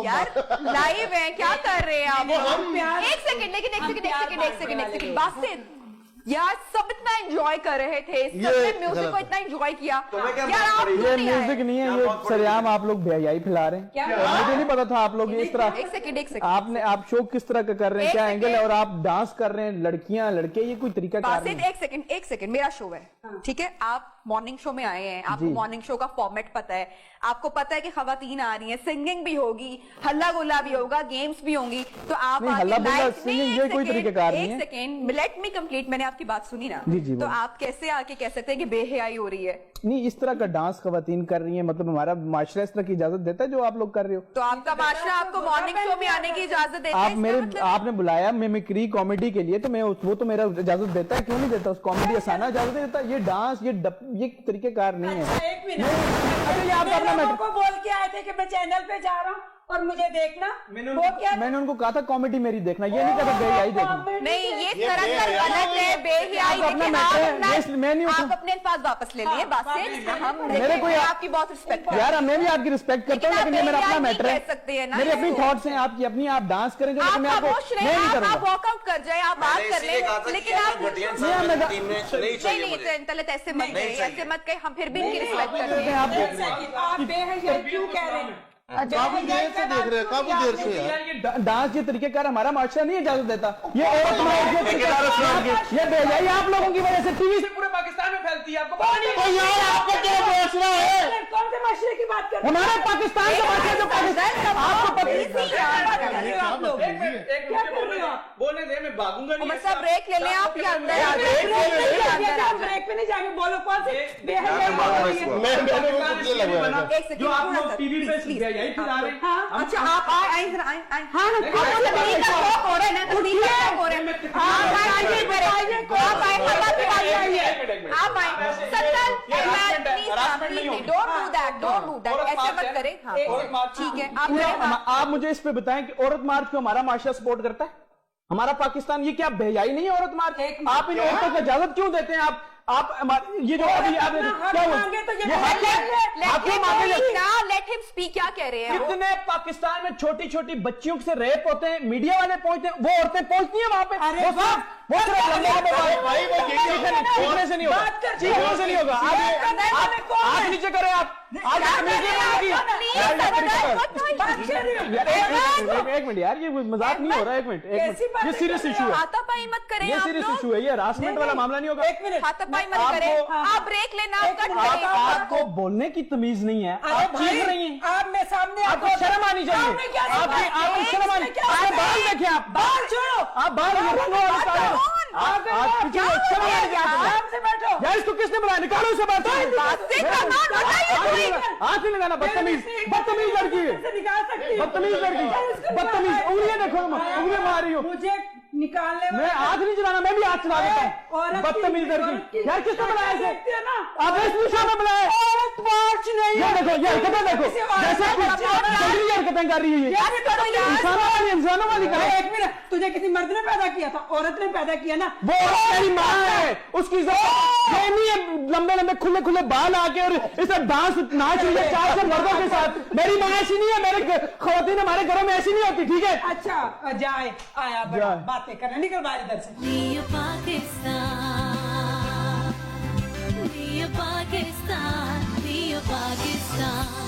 यार लाइव है, क्या कर रहे हैं आप? एक सेकंड, लेकिन एक सेकंड बासित यार, सब इतना एंजॉय कर रहे थे, सबने म्यूजिक को इतना एंजॉय किया यार। आप ये म्यूजिक नहीं है, ये सरेआम आप लोग बेहयाई फैला रहे हैं। मुझे नहीं पता था आप लोग इस तरह। एक सेकंड आपने आप शो किस तरह का कर रहे हैं, क्या एंगल है, और आप डांस कर रहे हैं, लड़कियां लड़के, ये कोई तरीका कार नहीं। एक सेकंड मेरा शो है, ठीक है? आप मॉर्निंग शो में आए हैं, आपको मॉर्निंग शो का फॉर्मेट पता है, आपको पता है कि खवातीन आ रही हैं, सिंगिंग भी होगी, हल्ला गुल्ला भी होगा, गेम्स भी होंगी, तो आप हल्ला गुल्ला सिंगिंग ये कोई तरीका कार नहीं है। एक सेकंड, लेट मी कंप्लीट, मैंने आपकी बात सुनी ना, तो आप कैसे आके कह सकते हैं कि बेहयाई हो रही है? नहीं, इस तरह का डांस खवातीन कर रही है, मतलब हमारा माशरा इस तरह की इजाजत देता है जो आप लोग कर रहे हो? तो आपका माशरा आपको मॉर्निंग शो में आने की इजाजत देता है? आप मेरे आपने बुलाया मिमिक्री कॉमेडी के लिए, तो मैं वो तो मेरा इजाजत देता है, क्यों नहीं देता? उस कॉमेडी आसाना इजाजत देता है। ये डांस ये तरीके कार नहीं है। एक मिनट, अरे आप अपना को बोल के आए थे कि मैं चैनल पे जा रहा हूँ और मुझे देखना, मैंने उनको कहा था कॉमेडी मेरी देखना, ये नहीं कहा बेहयाई देखना। नहीं, ये सरासर गलत है, बेहयाई। आप अपने अल्फाज वापस ले लिए, बासित, हम मेरे को आपकी बहुत रिस्पेक्ट है यार, मैं भी आपकी रिस्पेक्ट करता हूँ, लेकिन ये मेरा अपना मैटर है, मेरी अपनी थॉट्स हैं, आपकी अपनी, आप डांस करेंगे, आप वॉकआउट कर जाए, आप बात कर ले, लेकिन आप तलत ऐसे मत कहे, हम फिर भी इनकी रिस्पेक्ट करते हैं। आप बेहयाई क्यों कह रहे हैं? काफी देर से देख रहे हैं, काफी देर से यार। डांस के तरीके कार हमारा माशरा नहीं इजाजत देता। ये बेहयाई आप लोगों की वजह से टीवी से पूरे पाकिस्तान में फैलती है, आपको पता नहीं? यार आपको क्या माशरा है? कौन से माशरे की बात कर रहे हैं? हमारे पाकिस्तान का माशरा, जो पाकिस्तान आपको पता बोलने दे, मैं भागूंगा नहीं। सब ब्रेक ले लें आप, या अंदर ब्रेक पे नहीं जाके बोलो कौन से जो आप लोग टीवी पे यही खिला रहे हैं। अच्छा, आप आए हो रहे हैं ना, तो ठीक है, हो रहे हैं आप आए। डोंट डू दैट, ऐसे मत करें। ठीक है, आप मुझे इस पे बताएं कि औरत मार्च को हमारा माशरा सपोर्ट करता है? हमारा पाकिस्तान, ये क्या बेहयाई नहीं है औरत मार्च? आप इन औरतों को इजाजत क्यों देते हैं? आप ये जो अभी आप क्या मांगे तो ये लेट हिम स्पीक, क्या कह रहे हैं? कितने पाकिस्तान में छोटी छोटी बच्चियों से रेप होते हैं, मीडिया वाले पहुंचते हैं, वो औरतें पहुंचती हैं वहां पे? वो सिर्फ चीखने से नहीं होगा, चीखने से नहीं होगा। आप नीचे करें, आप एक मिनट यार, ये मजाक नहीं हो रहा। एक मिनट, ये सीरियस इशू है, हाथापाई मत करें, ये सीरियस इशू है, ये हरासमेंट वाला मामला नहीं होगा। एक मिनट, हाथापाई मत करें, आप ब्रेक लेना, आपको बोलने की तमीज नहीं है, आप चीख रही हैं। आप में सामने आपको शर्म आनी चाहिए, आपको शर्म आनी। आप बाल देखिए, आप बाल छोड़ो, आप बाल बैठो। इसको किसने बुलाया? निकालो इसे बात। हाथ नहीं लगाना, बदतमीज लड़की है, बदतमीज लड़की, बदतमीज। उंगलियां देखो, उंगलियां मार रही हो मुझे निकालने। मैं हाथ नहीं चलाना, मैं भी हाथ चला देता हूँ। बदतमीज लड़की यार, किसने बुलाया इसे? आप इस निशा में बुलाए? ये देखो, ये हरकतें देखो, जैसे जंगली हरकतें कर रही है, इंसानों वाली करे। एक मिनट, तुझे किसी मर्द ने पैदा किया था? औरत ने पैदा किया ना? वो मेरी माँ है, उसकी ये नहीं है लंबे लंबे खुले खुले बाल आके और इसे डांस नाच रही है 4 मर्दों के साथ। मेरी माँ ऐसी नहीं है, मेरे खवातीन हमारे घरों में ऐसी नहीं होती, ठीक है? अच्छा, जाए आया बातें करने, निकल बाहर इधर से। Pakistan,